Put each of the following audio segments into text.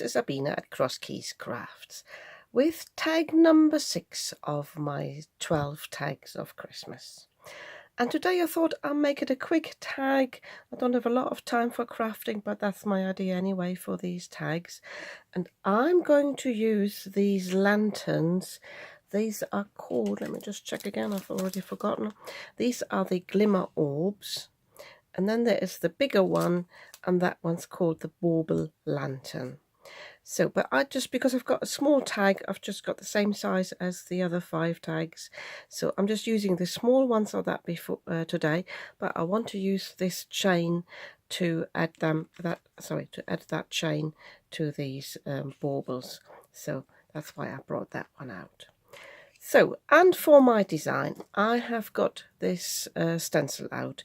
this is Lavinia at Cross Keys Crafts with tag number 6 of my 12 tags of Christmas. And today I thought I'll make it a quick tag. I don't have a lot of time for crafting, but that's my idea anyway for these tags. And I'm going to use these lanterns. These are called, let me just check again, I've already forgotten. These are the glimmer orbs. And then there is the bigger one, and that one's called the bauble lantern. So, but because I've got a small tag, I've just got the same size as the other 5 tags. So I'm just using the small ones of that before today. But I want to use this chain to add that chain to these baubles. So that's why I brought that one out. So, and for my design, I have got this stencil out.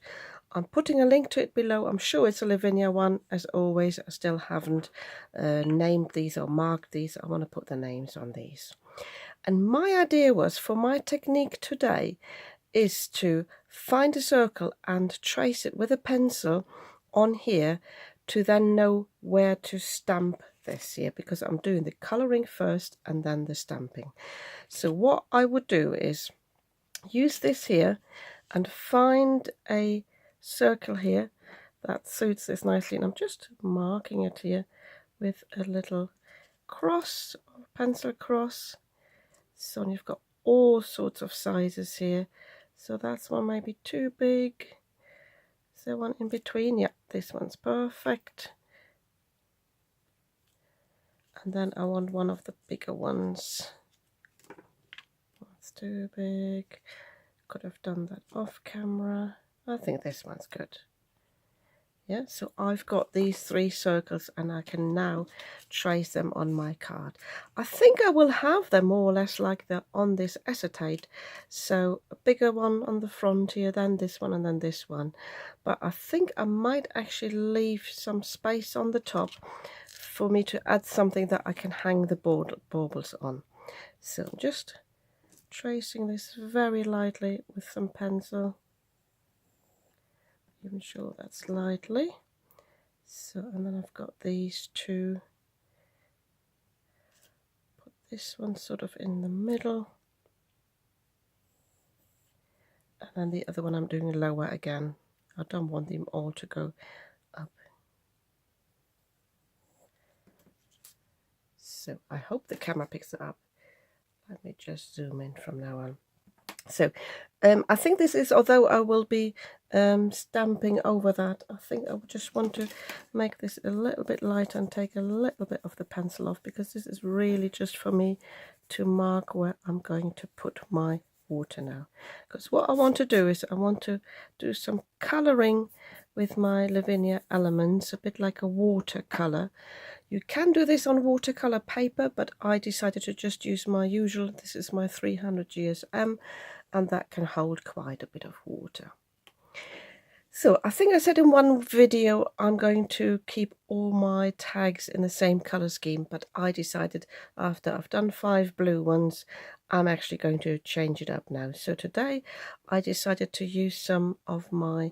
I'm putting a link to it below. I'm sure it's a Lavinia one, as always. I still haven't named these or marked these. I want to put the names on these. And my idea was, for my technique today, is to find a circle and trace it with a pencil on here to then know where to stamp this here, because I'm doing the colouring first and then the stamping. So what I would do is use this here and find a circle here that suits this nicely, and I'm just marking it here with a little cross, pencil cross. So you've got all sorts of sizes here. So that's one maybe too big. Is there one in between? Yeah, this one's perfect. And then I want one of the bigger ones. That's too big. Could have done that off camera. I think this one's good. Yeah, so I've got these 3 circles and I can now trace them on my card. I think I will have them more or less like they're on this acetate. So a bigger one on the front here, then this one and then this one. But I think I might actually leave some space on the top for me to add something that I can hang the baubles on. So I'm just tracing this very lightly with some pencil. Even sure that's lightly. So, and then I've got these 2. Put this one sort of in the middle, and then the other one I'm doing lower again. I don't want them all to go up. So I hope the camera picks it up. Let me just zoom in from now on. So I think this is, although I will be stamping over that, I think I would just want to make this a little bit lighter and take a little bit of the pencil off, because this is really just for me to mark where I'm going to put my water now. Because what I want to do is I want to do some colouring with my Lavinia elements, a bit like a watercolour. You can do this on watercolour paper, but I decided to just use my usual, this is my 300 GSM, and that can hold quite a bit of water. So I think I said in one video I'm going to keep all my tags in the same colour scheme, but I decided after I've done 5 blue ones, I'm actually going to change it up now. So today I decided to use some of my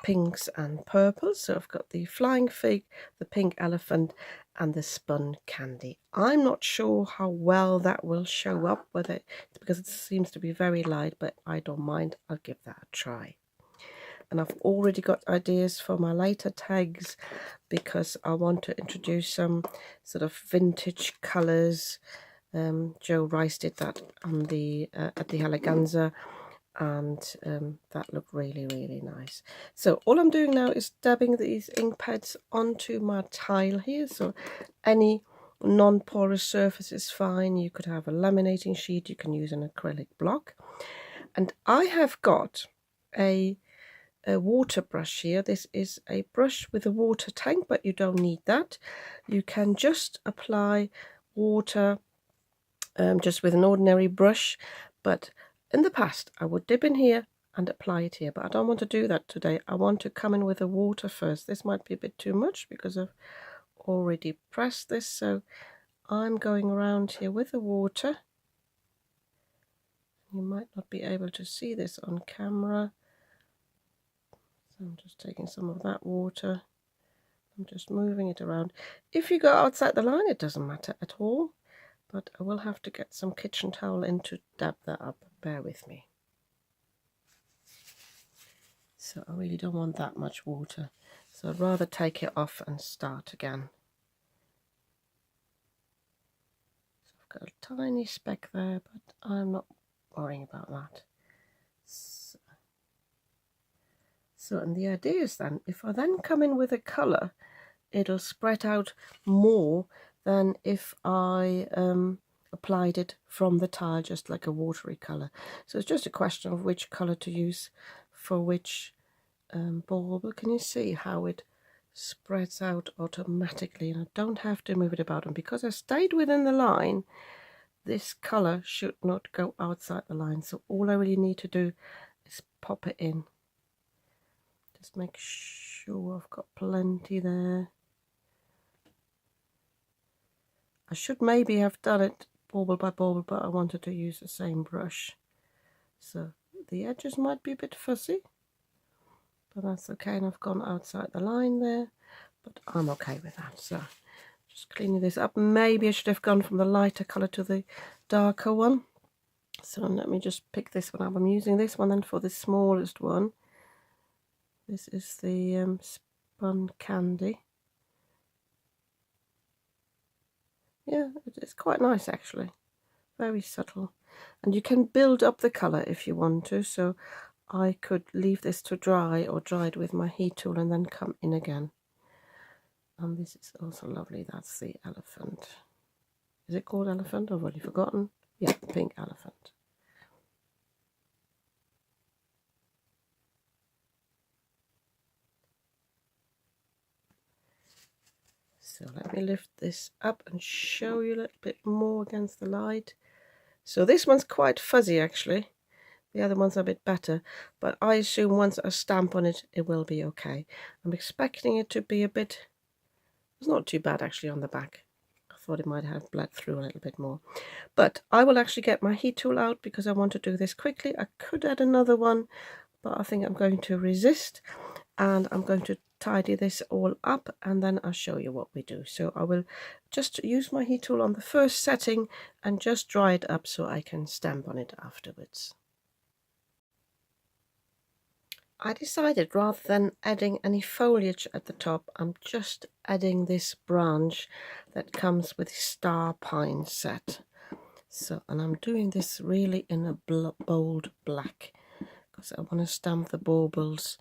pinks and purples. So I've got the flying fig, the pink elephant, and the spun candy. I'm not sure how well that will show up, whether it's because it seems to be very light, but I don't mind. I'll give that a try. And I've already got ideas for my later tags, because I want to introduce some sort of vintage colours. Joe Rice did that on the at the Eleganza, and that looked really, really nice. So all I'm doing now is dabbing these ink pads onto my tile here. So any non-porous surface is fine. You could have a laminating sheet, you can use an acrylic block. And I have got a water brush here. This is a brush with a water tank, but you don't need that. You can just apply water just with an ordinary brush, but in the past I would dip in here and apply it here, but I don't want to do that today. I want to come in with the water first. This might be a bit too much because I've already pressed this, so I'm going around here with the water. You might not be able to see this on camera, so I'm just taking some of that water I'm just moving it around. If you go outside the line, it doesn't matter at all, but I will have to get some kitchen towel in to dab that up. Bear with me. So I really don't want that much water, so I'd rather take it off and start again. So I've got a tiny speck there, but I'm not worrying about that. So and the idea is then, if I then come in with a colour, it'll spread out more than if I applied it from the tile, just like a watery colour. So it's just a question of which colour to use for which bauble. Can you see how it spreads out automatically, and I don't have to move it about? And because I stayed within the line, this colour should not go outside the line, so all I really need to do is pop it in. Just make sure I've got plenty there. I should maybe have done it bauble by bauble, but I wanted to use the same brush, so the edges might be a bit fuzzy, but that's okay. And I've gone outside the line there, but I'm okay with that. So just cleaning this up. Maybe I should have gone from the lighter colour to the darker one. So let me just pick this one up. I'm using this one then for the smallest one. This is the spun candy. Yeah, it's quite nice actually, very subtle, and you can build up the colour if you want to. So I could leave this to dry or dry it with my heat tool and then come in again. And this is also lovely. That's the elephant. Is it called elephant? I've already forgotten. Yeah, the pink elephant. So let me lift this up and show you a little bit more against the light. So this one's quite fuzzy actually. The other one's a bit better, but I assume once I stamp on it, it will be okay. I'm expecting it to be a bit, it's not too bad actually on the back. I thought it might have bled through a little bit more. But I will actually get my heat tool out because I want to do this quickly. I could add another one, but I think I'm going to resist, and I'm going to tidy this all up and then I'll show you what we do. So I will just use my heat tool on the first setting and just dry it up so I can stamp on it afterwards. I decided rather than adding any foliage at the top, I'm just adding this branch that comes with the star pine set. So, and I'm doing this really in a bold black because I want to stamp the baubles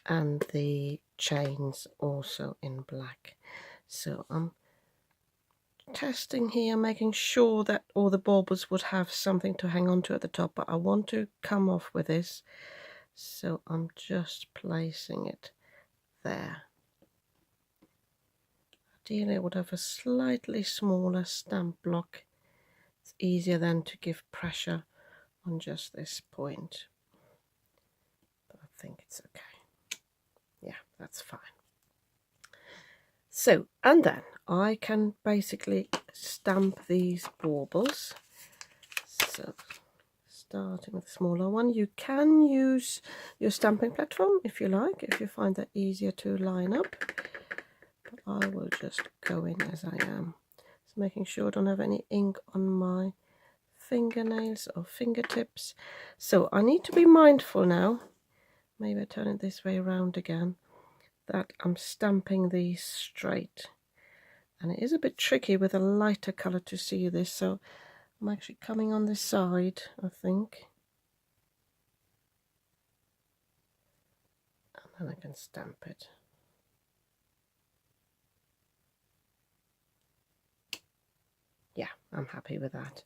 and the chains also in black. So I'm testing here, making sure that all the baubles would have something to hang on to at the top, but I want to come off with this, so I'm just placing it there. Ideally I would have a slightly smaller stamp block. It's easier then to give pressure on just this point, but I think it's okay. Yeah, that's fine. So, and then I can basically stamp these baubles. So, starting with the smaller one, you can use your stamping platform if you like, if you find that easier to line up. But I will just go in as I am. Just making sure I don't have any ink on my fingernails or fingertips. So I need to be mindful now. Maybe I turn it this way around again, that I'm stamping these straight, and it is a bit tricky with a lighter colour to see this, so I'm actually coming on this side, I think, and then I can stamp it. Yeah, I'm happy with that.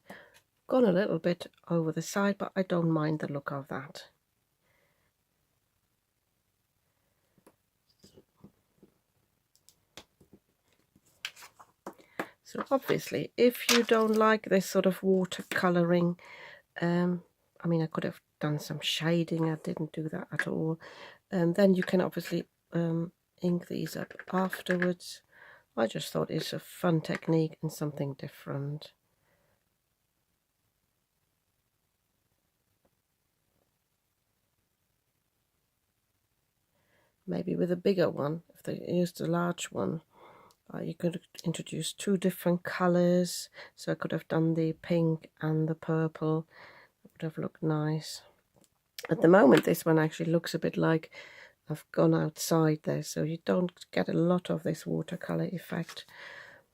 Gone a little bit over the side, but I don't mind the look of that. So obviously, if you don't like this sort of watercolouring, I mean, I could have done some shading. I didn't do that at all. And then you can obviously ink these up afterwards. I just thought it's a fun technique and something different. maybe with a bigger one, if they used a large one, you could introduce 2 different colors. So I could have done the pink and the purple. It would have looked nice. At the moment, this one actually looks a bit like I've gone outside there, so you don't get a lot of this watercolor effect.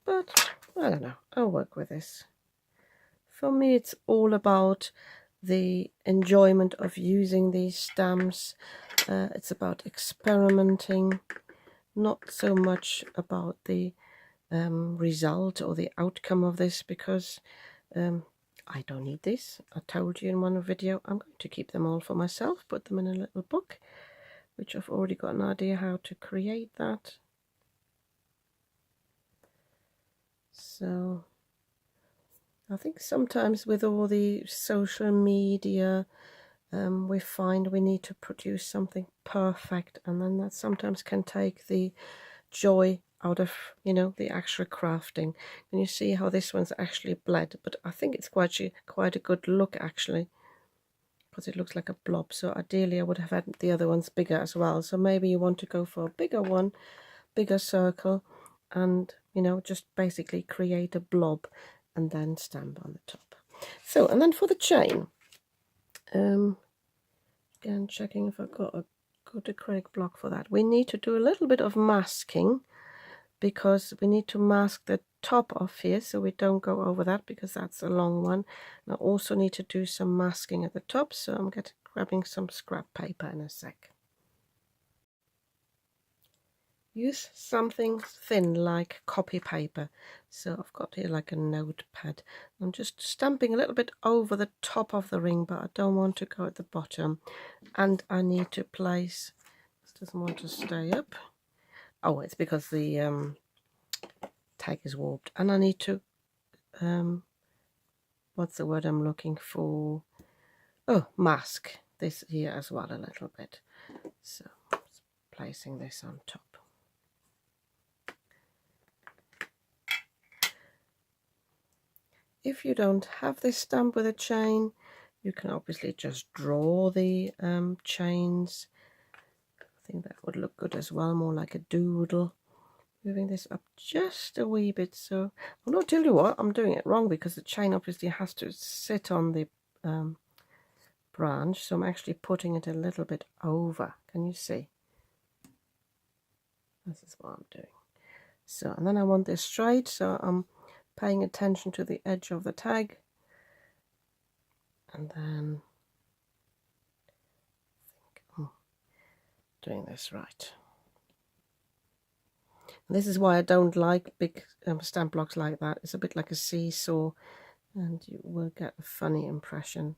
But I don't know, I'll work with this. For me, it's all about the enjoyment of using these stamps. It's about experimenting, not so much about the result or the outcome of this, because I don't need this. I told you in one video I'm going to keep them all for myself, put them in a little book, which I've already got an idea how to create that. So I think sometimes with all the social media, we find we need to produce something perfect, and then that sometimes can take the joy out of, you know, the actual crafting. And you see how this one's actually bled, but I think it's quite a good look actually, because it looks like a blob. So ideally I would have had the other ones bigger as well. So maybe you want to go for a bigger one, bigger circle, and, you know, just basically create a blob and then stamp on the top. So, and then for the chain, again checking if I've got a good acrylic block for that. We need to do a little bit of masking, because we need to mask the top off here, so we don't go over that, because that's a long one. And I also need to do some masking at the top, so I'm grabbing some scrap paper in a sec. Use something thin like copy paper. So I've got here like a notepad. I'm just stamping a little bit over the top of the ring, but I don't want to go at the bottom. And I need to place, this doesn't want to stay up. Oh, it's because the tag is warped, and I need to what's the word I'm looking for? Oh, mask this here as well a little bit. So placing this on top. If you don't have this stamp with a chain, you can obviously just draw the chains. I think that would look good as well, more like a doodle. Moving this up just a wee bit. So I'll not tell you what, I'm doing it wrong, because the chain obviously has to sit on the branch. So I'm actually putting it a little bit over. Can you see? This is what I'm doing. So, and then I want this straight, so I'm paying attention to the edge of the tag, and then doing this right. And this is why I don't like big stamp blocks like that. It's a bit like a seesaw, and you will get a funny impression.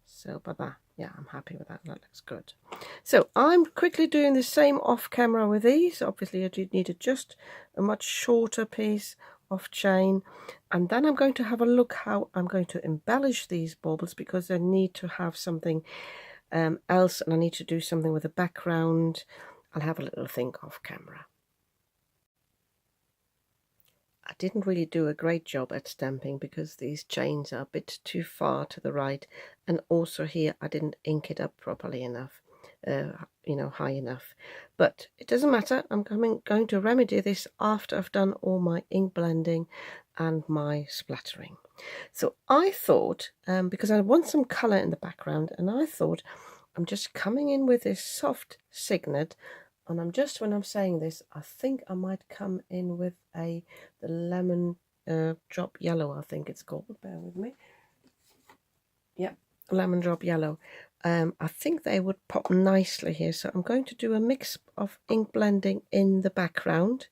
So, but that, yeah, I'm happy with that. That looks good. So I'm quickly doing the same off camera with these. Obviously, I do need just a much shorter piece of chain, and then I'm going to have a look how I'm going to embellish these baubles, because I need to have something else, and I need to do something with the background. I'll have a little think off camera. I didn't really do a great job at stamping, because these chains are a bit too far to the right, and also here I didn't ink it up properly enough, you know, high enough. But it doesn't matter. I'm going to remedy this after I've done all my ink blending and my splattering. So I thought, because I want some colour in the background, and I thought I'm just coming in with this soft signet. And I'm just, when I'm saying this, I think I might come in with the lemon drop yellow, I think it's called. Bear with me. Yep, lemon drop yellow. I think they would pop nicely here. So I'm going to do a mix of ink blending in the background.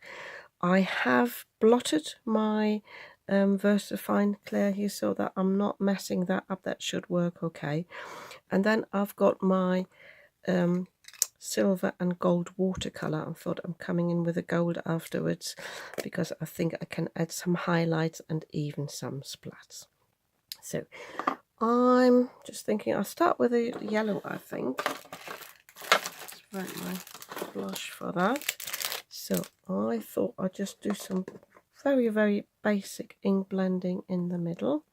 I have blotted my VersaFine Clear here, so that I'm not messing that up. That should work okay. And then I've got my silver and gold watercolor. I thought I'm coming in with the gold afterwards, because I think I can add some highlights and even some splats. So I'm just thinking I'll start with the yellow, I think. Let's write my blush for that. So I thought I'd just do some very, very basic ink blending in the middle.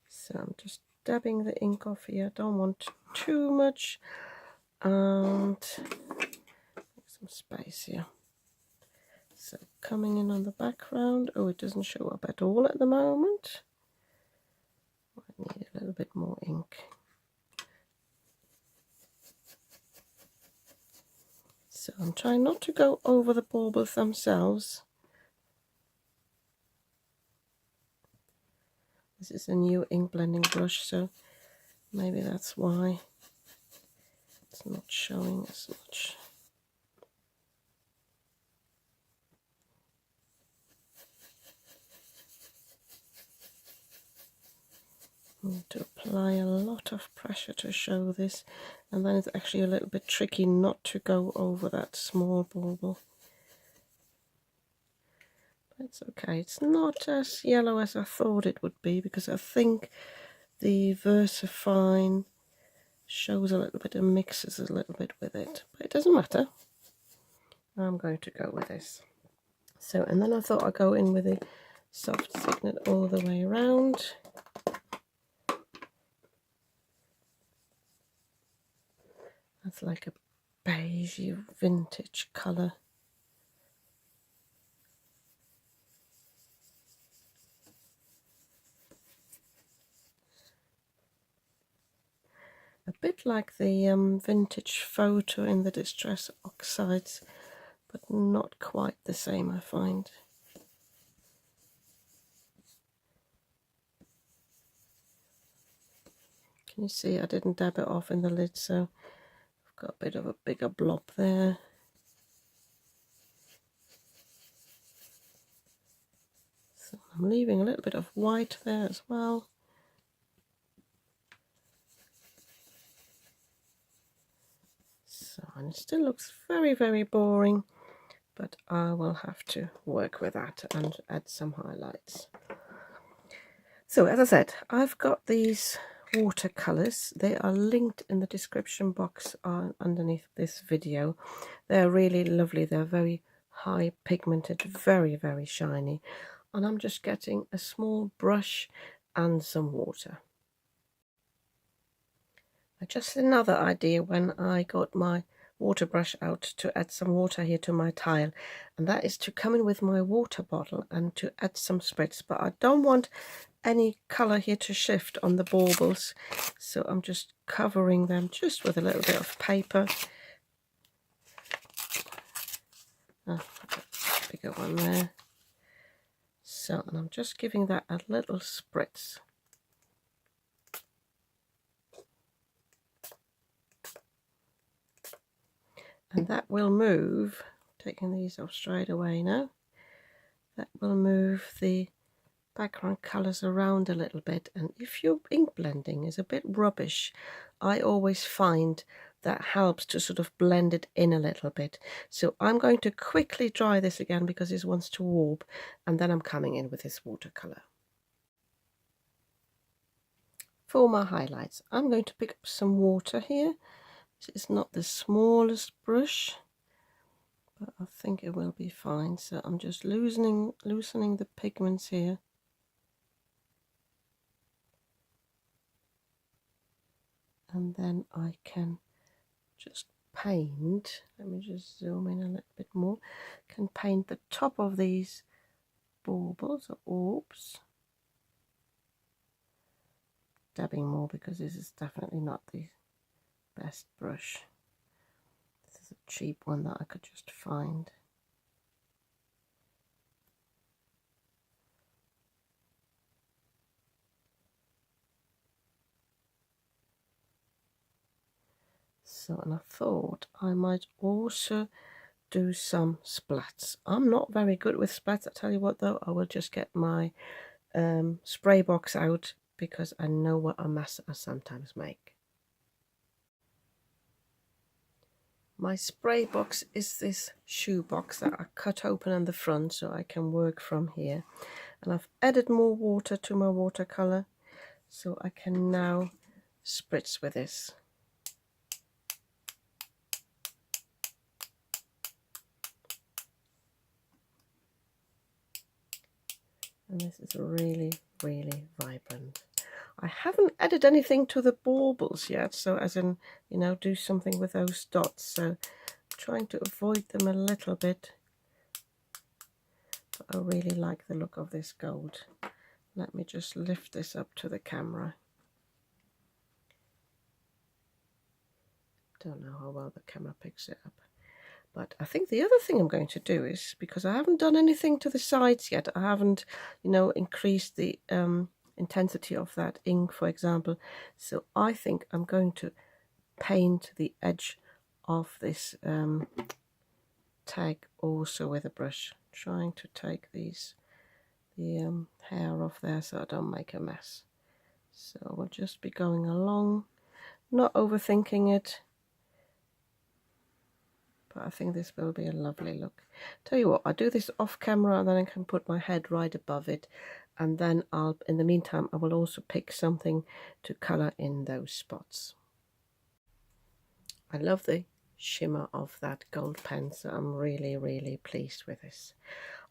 So I'm just dabbing the ink off here. I don't want too much. And some space here. So coming in on the background. Oh, it doesn't show up at all at the moment. I need a little bit more ink. So I'm trying not to go over the baubles themselves. This is a new ink blending brush, so maybe that's why it's not showing as much. I need to apply a lot of pressure to show this, and then it's actually a little bit tricky not to go over that small bauble. It's okay. It's not as yellow as I thought it would be, because I think the VersaFine shows a little bit and mixes a little bit with it. But it doesn't matter. I'm going to go with this. So, and then I thought I'd go in with a soft signet all the way around. That's like a beigey vintage colour. A bit like the vintage photo in the Distress Oxides, but not quite the same, I find. Can you see I didn't dab it off in the lid, so I've got a bit of a bigger blob there. So I'm leaving a little bit of white there as well. So, and it still looks very, very boring, but I will have to work with that and add some highlights. So as I said, I've got these watercolors. They are linked in the description box underneath this video. They're really lovely. They're very high pigmented, very, very shiny. And I'm just getting a small brush and some water. Just another idea when I got my water brush out to add some water here to my tile, and that is to come in with my water bottle and to add some spritz, but I don't want any colour here to shift on the baubles, so I'm just covering them just with a little bit of paper. Bigger one there. So, and I'm just giving that a little spritz. And that will move, taking these off straight away now, that will move the background colours around a little bit. And if your ink blending is a bit rubbish, I always find that helps to sort of blend it in a little bit. So I'm going to quickly dry this again because this wants to warp, and then I'm coming in with this watercolour. For my highlights, I'm going to pick up some water here. It's not the smallest brush, but I think it will be fine. So I'm just loosening the pigments here. And then I can just paint. Let me just zoom in a little bit more. Can paint the top of these baubles or orbs. Dabbing more because this is definitely not the best brush. This is a cheap one that I could just find. So, and I thought I might also do some splats. I'm not very good with splats. I tell you what though, I will just get my spray box out because I know what a mess I sometimes make. My spray box is this shoe box that I cut open on the front so I can work from here. And I've added more water to my watercolour so I can now spritz with this. And this is really, really vibrant. I haven't added anything to the baubles yet, so as in, you know, do something with those dots. So trying to avoid them a little bit. But I really like the look of this gold. Let me just lift this up to the camera. Don't know how well the camera picks it up. But I think the other thing I'm going to do is, because I haven't done anything to the sides yet, I haven't, you know, increased the intensity of that ink, for example. So I think I'm going to paint the edge of this tag also with a brush, trying to take the hair off there so I don't make a mess. So we'll just be going along, not overthinking it. But I think this will be a lovely look. Tell you what, I'll do this off camera and then I can put my head right above it. And then in the meantime, I will also pick something to colour in those spots. I love the shimmer of that gold pen, so I'm really, really pleased with this.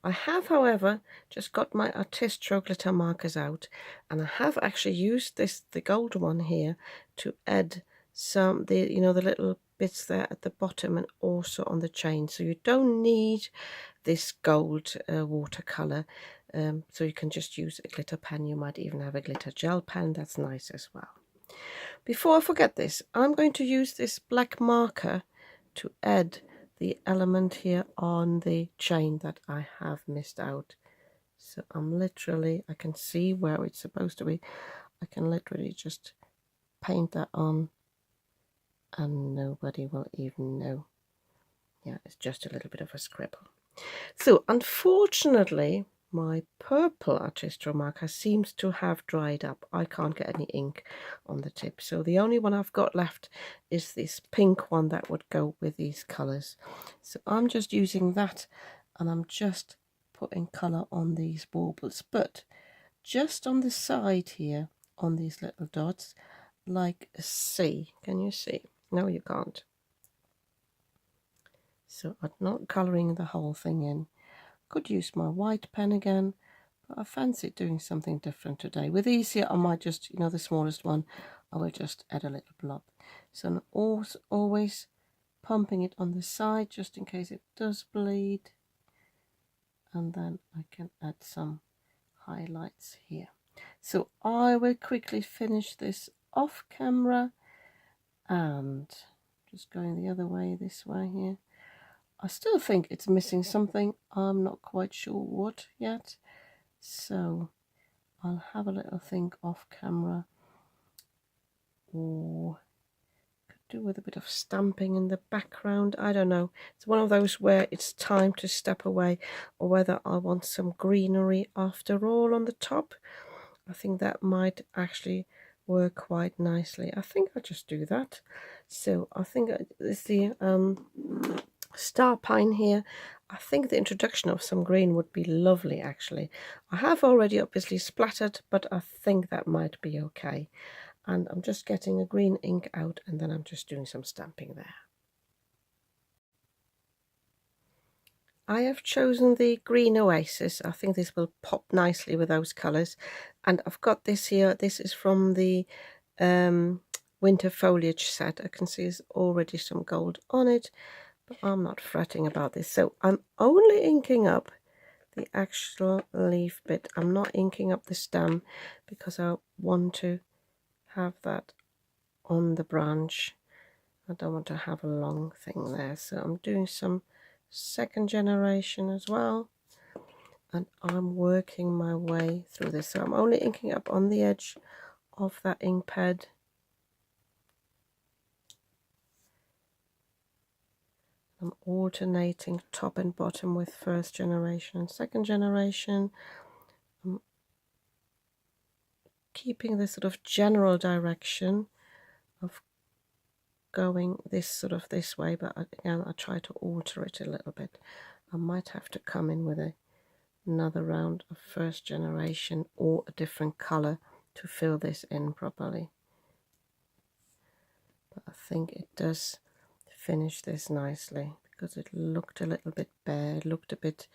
I have, however, just got my Artistro glitter markers out, and I have actually used the gold one here to add some, the little bits there at the bottom and also on the chain. So you don't need this gold watercolor, so you can just use a glitter pen. You might even have a glitter gel pen, that's nice as well. Before I forget this, I'm going to use this black marker to add the element here on the chain that I have missed out. So I can see where it's supposed to be. I can literally just paint that on and nobody will even know. Yeah, it's just a little bit of a scribble. So unfortunately, my purple Artistro marker seems to have dried up. I can't get any ink on the tip. So the only one I've got left is this pink one that would go with these colours. So I'm just using that and I'm just putting colour on these baubles. But just on the side here, on these little dots, like a C. Can you see? No, you can't. So I'm not colouring the whole thing in. Could use my white pen again, but I fancy doing something different today. With these here, I might just, the smallest one, I will just add a little blob. So I'm always pumping it on the side just in case it does bleed. And then I can add some highlights here. So I will quickly finish this off camera and just going the other way, this way here. I still think it's missing something. I'm not quite sure what yet. So I'll have a little think off camera. Or could do with a bit of stamping in the background. I don't know. It's one of those where it's time to step away, or whether I want some greenery after all on the top. I think that might actually work quite nicely. I think I'll just do that. So I think it's the star pine here. I think the introduction of some green would be lovely actually. I have already obviously splattered, but I think that might be okay. And I'm just getting a green ink out and then I'm just doing some stamping there. I have chosen the green oasis. I think this will pop nicely with those colours. And I've got this here. This is from the winter foliage set. I can see there's already some gold on it, but I'm not fretting about this. So I'm only inking up the actual leaf bit. I'm not inking up the stem because I want to have that on the branch. I don't want to have a long thing there. So I'm doing some second generation as well, and I'm working my way through this. So I'm only inking up on the edge of that ink pad. I'm alternating top and bottom with first generation and second generation. I'm keeping the sort of general direction of going this way, but again I try to alter it a little bit. I might have to come in with another round of first generation or a different color to fill this in properly. But I think it does finish this nicely because it looked a little bit bare, looked a bit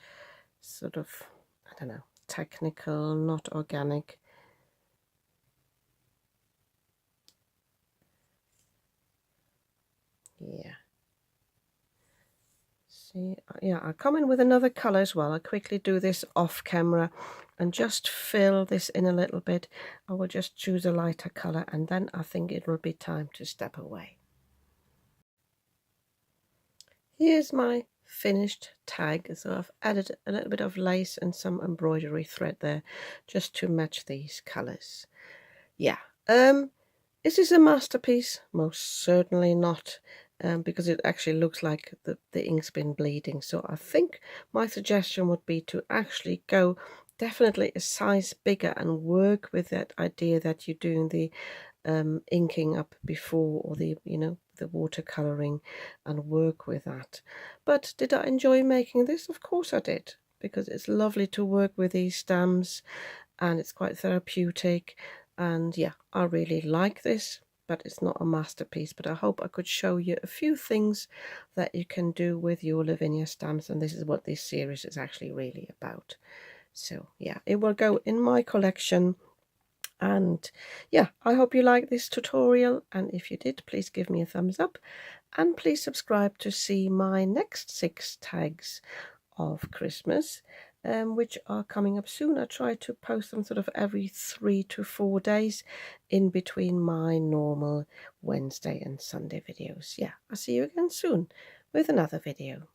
sort of, I don't know, technical, not organic. Yeah. See, yeah, I'll come in with another colour as well. I'll quickly do this off camera and just fill this in a little bit. I will just choose a lighter colour and then I think it will be time to step away. Here's my finished tag. So I've added a little bit of lace and some embroidery thread there just to match these colours. Yeah, is this a masterpiece? Most certainly not, because it actually looks like the ink's been bleeding. So I think my suggestion would be to actually go definitely a size bigger and work with that idea that you're doing the inking up before, or the the watercoloring, and work with that. But did I enjoy making this? Of course I did, because it's lovely to work with these stamps and it's quite therapeutic. And yeah, I really like this, but it's not a masterpiece. But I hope I could show you a few things that you can do with your Lavinia stamps, and this is what this series is actually really about. So yeah, it will go in my collection. And yeah, I hope you like this tutorial, and if you did, please give me a thumbs up and please subscribe to see my next 6 tags of Christmas, which are coming up soon. I try to post them sort of every 3 to 4 days in between my normal Wednesday and Sunday videos. Yeah, I'll see you again soon with another video.